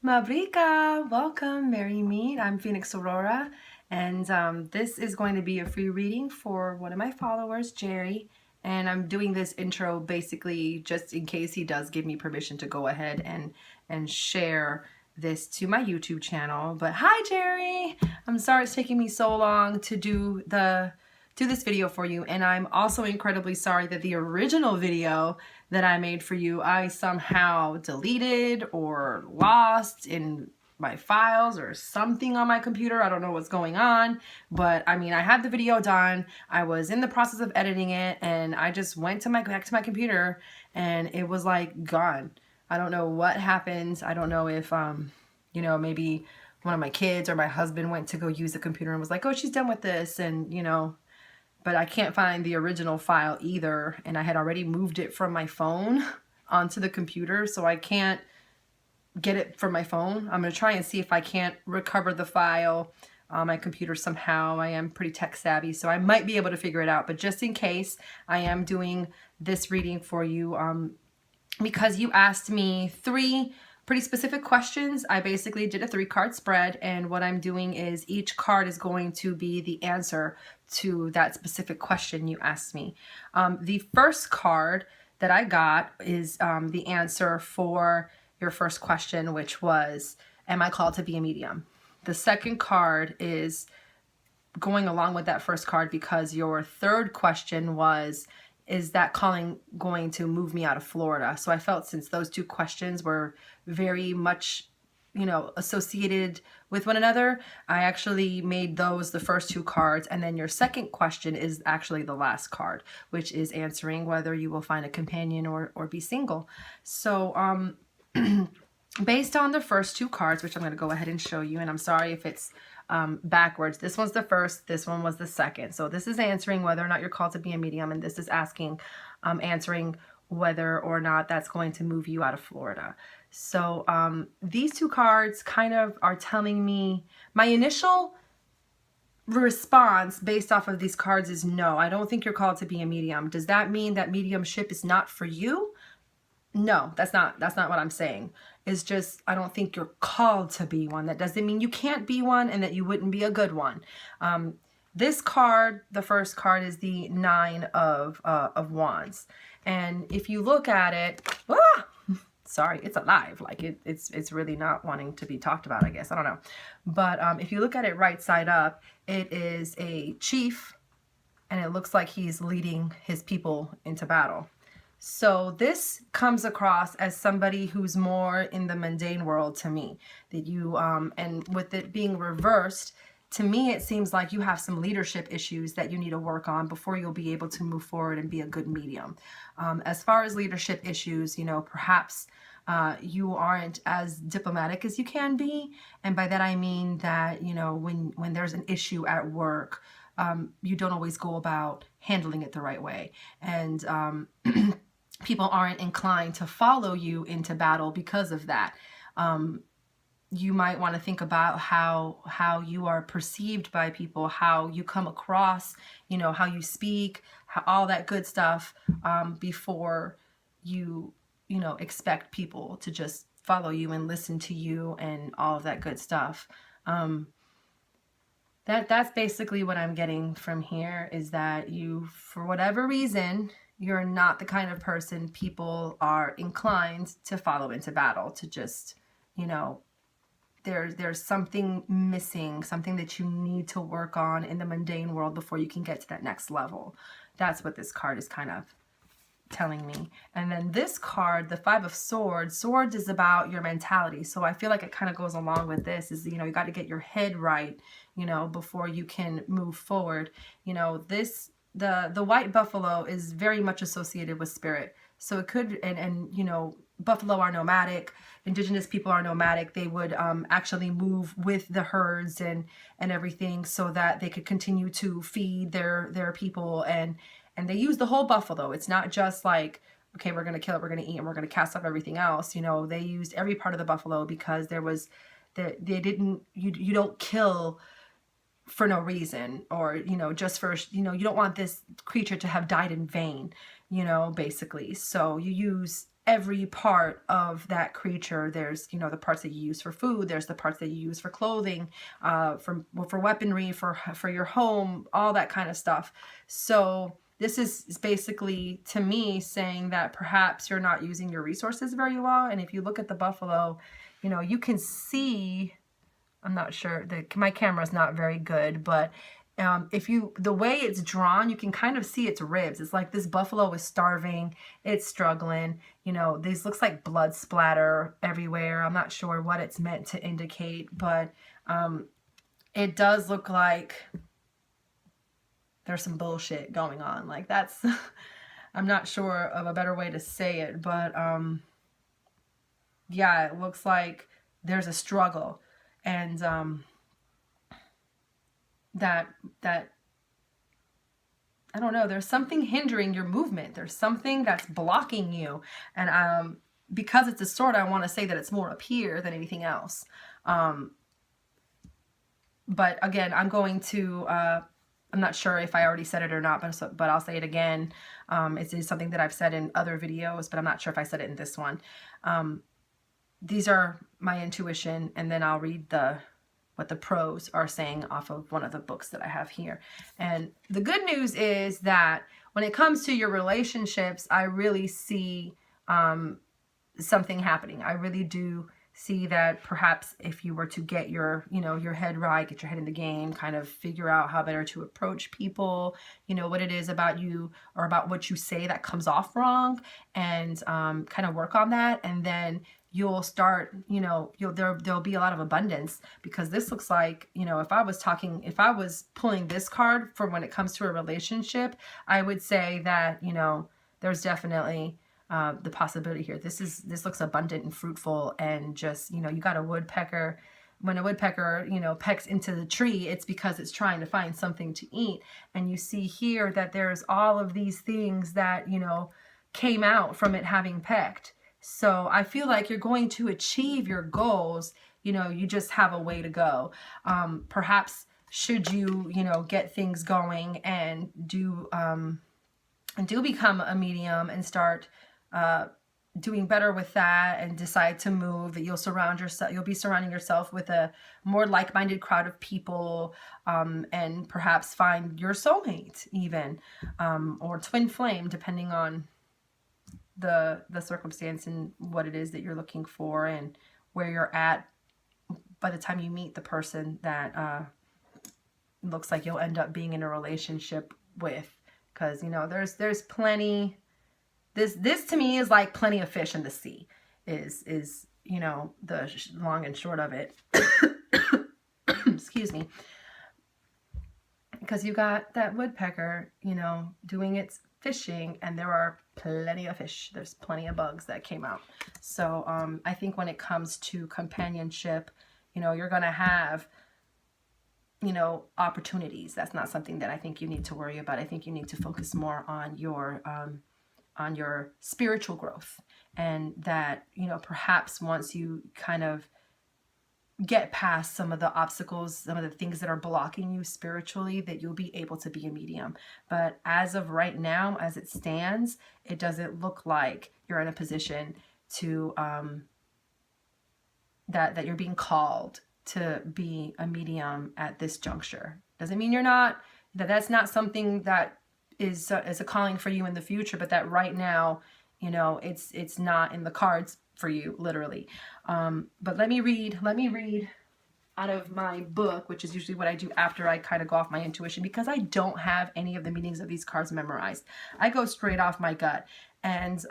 Mavrika, welcome, Merry Meet. I'm Phoenix Aurora, and this is going to be a free reading for one of my followers, Jerry. And I'm doing this intro basically just in case he does give me permission to go ahead and share this to my YouTube channel. But hi, Jerry. I'm sorry it's taking me so long to do this video for you, and I'm also incredibly sorry that the original video that I made for you I somehow deleted or lost in my files or something on my computer. I don't know what's going on, but I mean, I had the video done. I was in the process of editing it, and I just went to back to my computer, and it was like gone. I don't know what happened. I don't know if maybe one of my kids or my husband went to go use the computer and was like, oh, she's done with this, and but I can't find the original file either, and I had already moved it from my phone onto the computer, so I can't get it from my phone. I'm going to try and see if I can't recover the file on my computer somehow. I am pretty tech savvy, so I might be able to figure it out, but just in case, I am doing this reading for you because you asked me 3 pretty specific questions. I basically did a 3-card spread, and what I'm doing is each card is going to be the answer to that specific question you asked me. The first card that I got is the answer for your first question, which was, am I called to be a medium? The second card is going along with that first card because your third question was, is that calling going to move me out of Florida? So I felt since those 2 questions were very much, associated with one another, I actually made those the first 2 cards. And then your second question is actually the last card, which is answering whether you will find a companion or be single. So based on the first 2 cards, which I'm going to go ahead and show you, and I'm sorry if it's backwards. This one's the first, this one was the second. So this is answering whether or not you're called to be a medium, and this is asking, answering whether or not that's going to move you out of Florida. So these 2 cards kind of are telling me, my initial response based off of these cards is no, I don't think you're called to be a medium. Does that mean that mediumship is not for you? No, that's not what I'm saying. It's just, I don't think you're called to be one. That doesn't mean you can't be one and that you wouldn't be a good one. This card, the first card, is the 9 of Wands. And if you look at it, sorry, it's alive. Like it's really not wanting to be talked about, I guess. I don't know. But if you look at it right side up, it is a chief, and it looks like he's leading his people into battle. So this comes across as somebody who's more in the mundane world to me. That you, and with it being reversed, to me it seems like you have some leadership issues that you need to work on before you'll be able to move forward and be a good medium. As far as leadership issues, perhaps you aren't as diplomatic as you can be. And by that I mean that, when there's an issue at work, you don't always go about handling it the right way. And people aren't inclined to follow you into battle because of that. You might want to think about how you are perceived by people, how you come across, how you speak, all that good stuff, before you, expect people to just follow you and listen to you and all of that good stuff. That's basically what I'm getting from here, is that you, for whatever reason, you're not the kind of person people are inclined to follow into battle, to just, there's something missing, something that you need to work on in the mundane world before you can get to that next level. That's what this card is kind of telling me. And then this card, the 5 of Swords, Swords is about your mentality. So I feel like it kind of goes along with this, is, you got to get your head right, before you can move forward. The white buffalo is very much associated with spirit. So it could, and buffalo are nomadic. Indigenous people are nomadic. They would actually move with the herds and everything so that they could continue to feed their people. And they use the whole buffalo. It's not just like, okay, we're going to kill it, we're going to eat, and we're going to cast up everything else. They used every part of the buffalo because you don't kill for no reason, or just for you don't want this creature to have died in vain, basically. So you use every part of that creature. There's, you know, the parts that you use for food. There's the parts that you use for clothing, for weaponry, for your home, all that kind of stuff. So this is basically, to me, saying that perhaps you're not using your resources very well. And if you look at the buffalo, you know, you can see, I'm not sure, my camera's not very good, but the way it's drawn, you can kind of see its ribs. It's like this buffalo is starving, it's struggling, you know, these looks like blood splatter everywhere. I'm not sure what it's meant to indicate, but it does look like there's some bullshit going on. Like, that's, I'm not sure of a better way to say it, but yeah, it looks like there's a struggle. And that I don't know, there's something hindering your movement. There's something that's blocking you. And because it's a sword, I want to say that it's more up here than anything else. But again, I'm going to, I'm not sure if I already said it or not, but I'll say it again. It is something that I've said in other videos, but I'm not sure if I said it in this one. These are my intuition, and then I'll read what the pros are saying off of one of the books that I have here. And the good news is that when it comes to your relationships, I really see something happening. I really do see that perhaps if you were to get your, you know, your head right, get your head in the game, kind of figure out how better to approach people, you know, what it is about you or about what you say that comes off wrong, and kind of work on that. And then you'll start, you know, there'll be a lot of abundance, because this looks like, you know, if I was pulling this card for when it comes to a relationship, I would say that, you know, there's definitely the possibility here. This looks abundant and fruitful, and just, you know, you got a woodpecker. When a woodpecker, you know, pecks into the tree, it's because it's trying to find something to eat. And you see here that there's all of these things that, you know, came out from it having pecked. So I feel like you're going to achieve your goals. You know, you just have a way to go. Perhaps should you, you know, get things going and do become a medium and start doing better with that, and decide to move, that you'll be surrounding yourself with a more like-minded crowd of people, and perhaps find your soulmate even, or twin flame, depending on the circumstance and what it is that you're looking for and where you're at by the time you meet the person that looks like you'll end up being in a relationship with. Because, you know, there's plenty. This to me is like plenty of fish in the sea, is you know, the long and short of it. Excuse me. Because you got that woodpecker, you know, doing its fishing, and there are plenty of fish. There's plenty of bugs that came out. So I think when it comes to companionship, you know, you're gonna have, you know, opportunities. That's not something that I think you need to worry about. I think you need to focus more on your spiritual growth, and that, you know, perhaps once you kind of get past some of the obstacles, some of the things that are blocking you spiritually, that you'll be able to be a medium. But as of right now, as it stands, it doesn't look like you're in a position to that you're being called to be a medium at this juncture. Doesn't mean you're not, that's not something that is a calling for you in the future, but that right now, you know, it's not in the cards for you, literally. But let me read out of my book, which is usually what I do after I kind of go off my intuition, because I don't have any of the meanings of these cards memorized. I go straight off my gut. And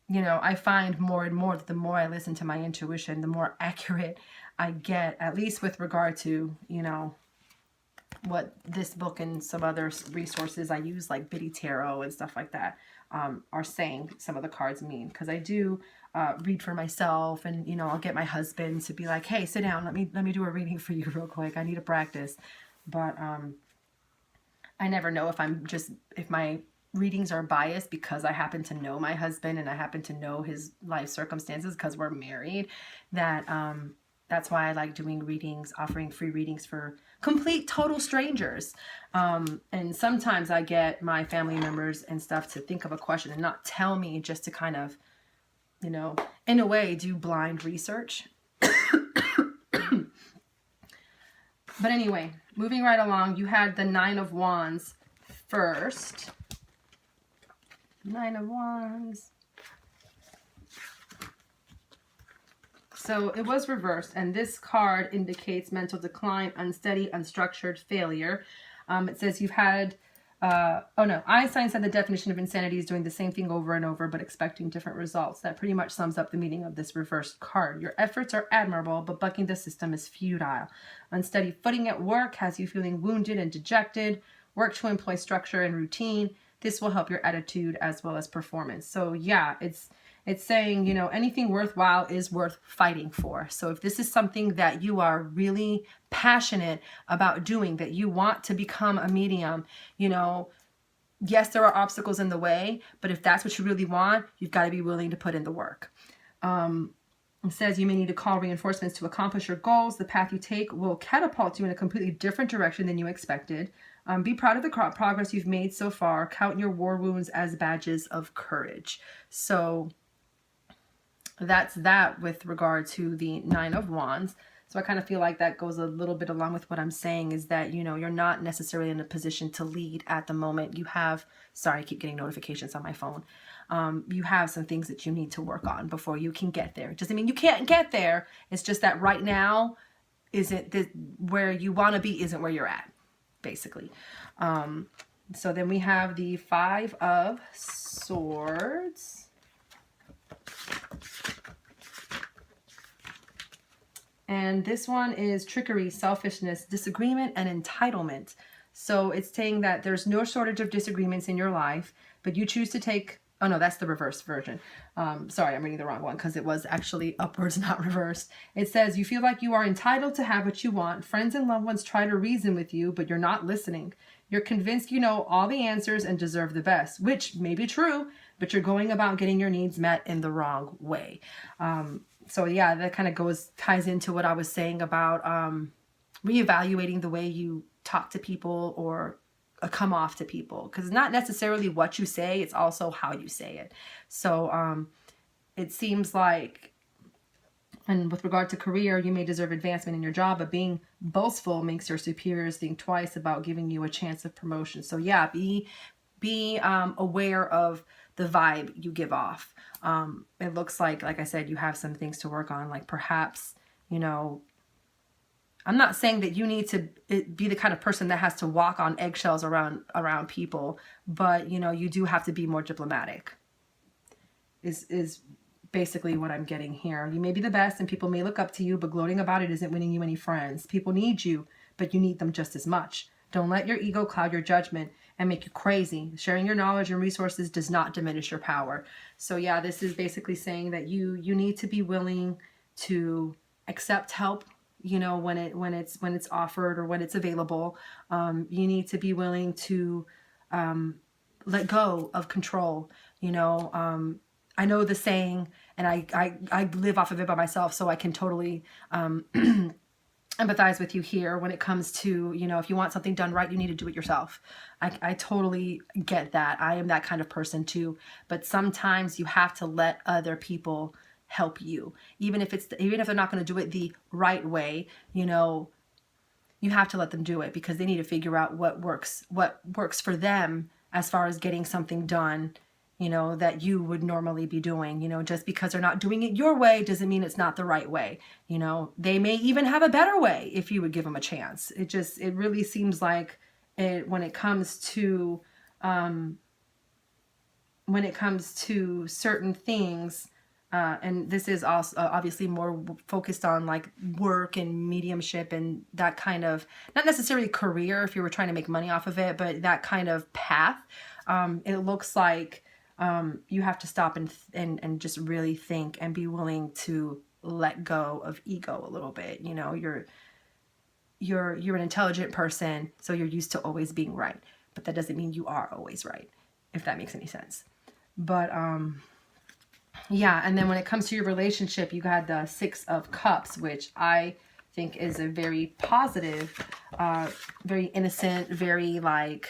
you know, I find more and more that the more I listen to my intuition, the more accurate I get, at least with regard to, you know, what this book and some other resources I use, like Biddy Tarot and stuff like that, are saying some of the cards mean. Because I do read for myself, and, you know, I'll get my husband to be like, hey, sit down, let me do a reading for you real quick. I need to practice. But I never know if my readings are biased because I happen to know my husband and I happen to know his life circumstances because we're married. That's why I like doing readings, offering free readings for complete total strangers. And sometimes I get my family members and stuff to think of a question and not tell me, just to kind of you know, in a way, do blind research. But anyway, moving right along, you had the Nine of Wands first. Nine of Wands. So it was reversed, and this card indicates mental decline, unsteady, unstructured, failure. It says you've had, oh no, Einstein said the definition of insanity is doing the same thing over and over, but expecting different results. That pretty much sums up the meaning of this reversed card. Your efforts are admirable, but bucking the system is futile. Unsteady footing at work has you feeling wounded and dejected. Work to employ structure and routine. This will help your attitude as well as performance. So yeah, it's saying, you know, anything worthwhile is worth fighting for. So if this is something that you are really passionate about doing, that you want to become a medium, you know, yes, there are obstacles in the way, but if that's what you really want, you've got to be willing to put in the work. It says you may need to call reinforcements to accomplish your goals. The path you take will catapult you in a completely different direction than you expected. Be proud of the progress you've made so far. Count your war wounds as badges of courage. So that's that with regard to the Nine of Wands. So I kind of feel like that goes a little bit along with what I'm saying, is that, you know, you're not necessarily in a position to lead at the moment. You have, sorry, I keep getting notifications on my phone. You have some things that you need to work on before you can get there. It doesn't mean you can't get there. It's just that right now isn't where you want to be, isn't where you're at, basically. So then we have the Five of Swords. And this one is trickery, selfishness, disagreement, and entitlement. So it's saying that there's no shortage of disagreements in your life, but you choose to take, oh no, that's the reverse version. Sorry, I'm reading the wrong one because it was actually upwards, not reversed. It says you feel like you are entitled to have what you want. Friends and loved ones try to reason with you, but you're not listening. You're convinced you know all the answers and deserve the best, which may be true, but you're going about getting your needs met in the wrong way. So yeah, that kind of ties into what I was saying about reevaluating the way you talk to people or come off to people, because it's not necessarily what you say, it's also how you say it. So it seems like, and with regard to career, you may deserve advancement in your job, but being boastful makes your superiors think twice about giving you a chance of promotion. So yeah, be aware of the vibe you give off. It looks like I said, you have some things to work on, like perhaps, you know, I'm not saying that you need to be the kind of person that has to walk on eggshells around people, but, you know, you do have to be more diplomatic, is basically what I'm getting here. You may be the best and people may look up to you, but gloating about it isn't winning you any friends. People need you, but you need them just as much. Don't let your ego cloud your judgment and make you crazy. Sharing your knowledge and resources does not diminish your power. So yeah, this is basically saying that you need to be willing to accept help, you know, when it's offered or when it's available. You need to be willing to let go of control. You know, I know the saying, and I live off of it by myself, so I can totally empathize with you here when it comes to, you know, if you want something done right, you need to do it yourself. I totally get that. I am that kind of person too. But sometimes you have to let other people help you, even if they're not going to do it the right way. You know, you have to let them do it because they need to figure out what works for them as far as getting something done, you know, that you would normally be doing. You know, just because they're not doing it your way doesn't mean it's not the right way. You know, they may even have a better way if you would give them a chance. It really seems like when it comes to certain things, and this is also obviously more focused on like work and mediumship and that kind of, not necessarily career if you were trying to make money off of it, but that kind of path. It looks like you have to stop and just really think and be willing to let go of ego a little bit. You know, you're an intelligent person, so you're used to always being right, but that doesn't mean you are always right, if that makes any sense. But yeah, and then when it comes to your relationship, you had the Six of Cups, which I think is a very positive, very innocent, very like,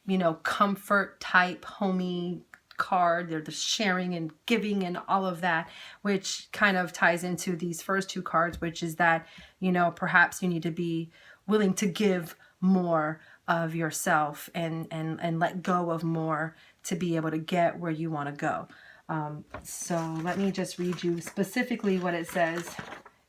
you know, comfort type, homey card. They're the sharing and giving and all of that, which kind of ties into these first two cards, which is that, you know, perhaps you need to be willing to give more of yourself and let go of more to be able to get where you want to go. So let me just read you specifically what it says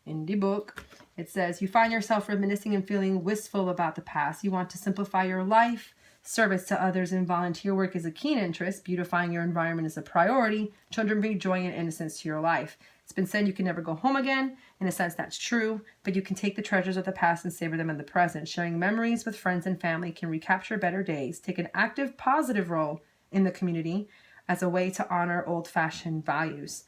in the book. It says, you find yourself reminiscing and feeling wistful about the past. You want to simplify your life. Service to others and volunteer work is a keen interest. Beautifying your environment is a priority. Children bring joy and innocence to your life. It's been said you can never go home again. In a sense, that's true, but you can take the treasures of the past and savor them in the present. Sharing memories with friends and family can recapture better days. Take an active, positive role in the community as a way to honor old-fashioned values.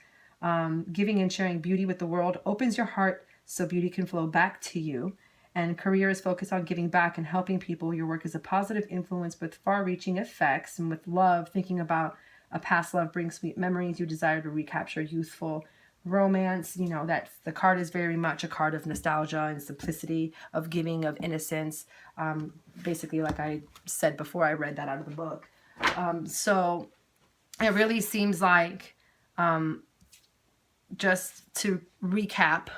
Giving and sharing beauty with the world opens your heart so beauty can flow back to you. And career is focused on giving back and helping people. Your work is a positive influence with far-reaching effects. And with love, thinking about a past love brings sweet memories. You desire to recapture youthful romance. You know, that the card is very much a card of nostalgia and simplicity, of giving, of innocence. Basically, like I said before, I read that out of the book. So it really seems like, just to recap,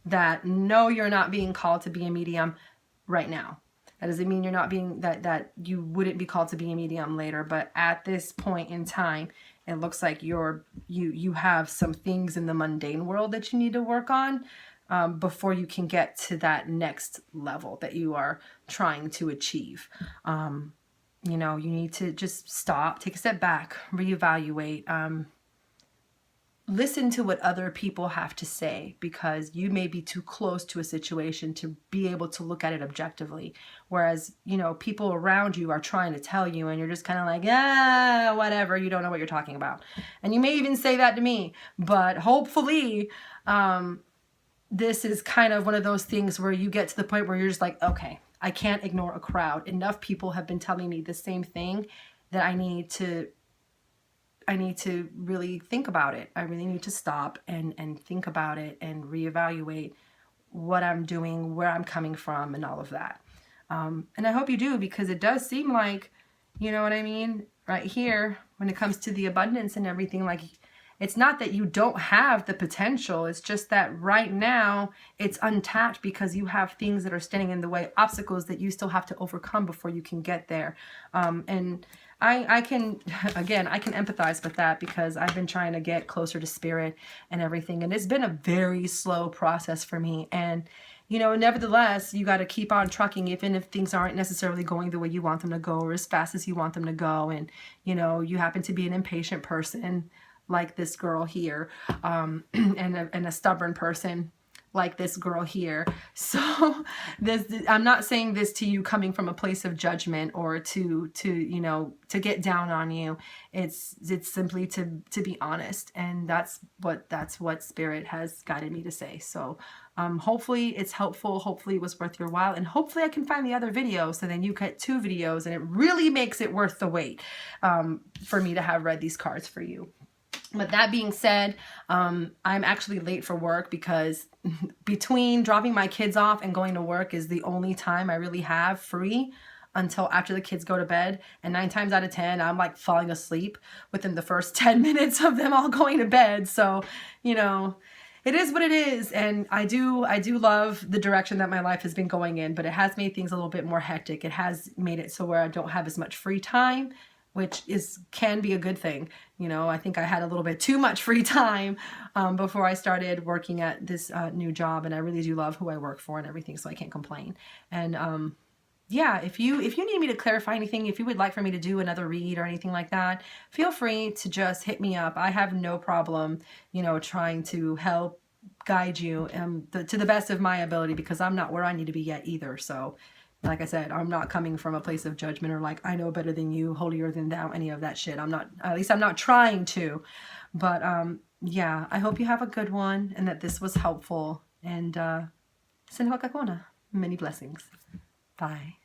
that no, you're not being called to be a medium right now. That doesn't mean you're not being, that you wouldn't be called to be a medium later, but at this point in time, it looks like you have some things in the mundane world that you need to work on before you can get to that next level that you are trying to achieve. You know, you need to just stop, take a step back, reevaluate, listen to what other people have to say, because you may be too close to a situation to be able to look at it objectively. Whereas, you know, people around you are trying to tell you and you're just kind of like, yeah, whatever, you don't know what you're talking about. And you may even say that to me, but hopefully, this is kind of one of those things where you get to the point where you're just like, okay, I can't ignore a crowd. Enough people have been telling me the same thing that I need to really think about it. I really need to stop and think about it and reevaluate what I'm doing, where I'm coming from, and all of that. And I hope you do, because it does seem like, you know what I mean, right here, when it comes to the abundance and everything, like, it's not that you don't have the potential. It's just that right now it's untapped because you have things that are standing in the way, obstacles that you still have to overcome before you can get there. And I can, again, I can empathize with that, because I've been trying to get closer to spirit and everything. And it's been a very slow process for me. And, you know, nevertheless, you got to keep on trucking, even if things aren't necessarily going the way you want them to go or as fast as you want them to go. And, you know, you happen to be an impatient person like this girl here, and a stubborn person like this girl here. So I'm not saying this to you coming from a place of judgment or to you know, to get down on you. It's simply to be honest, and that's what Spirit has guided me to say. So hopefully it's helpful, hopefully it was worth your while, and hopefully I can find the other video, so then you get 2 videos and it really makes it worth the wait for me to have read these cards for you. But that being said, I'm actually late for work, because between dropping my kids off and going to work is the only time I really have free until after the kids go to bed. And 9 times out of 10, I'm like falling asleep within the first 10 minutes of them all going to bed. So, you know, it is what it is. And I do love the direction that my life has been going in, but it has made things a little bit more hectic. It has made it so where I don't have as much free time, which can be a good thing. You know, I think I had a little bit too much free time before I started working at this new job, and I really do love who I work for and everything, so I can't complain. And yeah, if you need me to clarify anything, if you would like for me to do another read or anything like that, feel free to just hit me up. I have no problem, you know, trying to help guide you to the best of my ability, because I'm not where I need to be yet either. So like I said, I'm not coming from a place of judgment or like, I know better than you, holier than thou, any of that shit. I'm not, at least I'm not trying to. But yeah, I hope you have a good one and that this was helpful. And Sin Wakakona. Many blessings. Bye.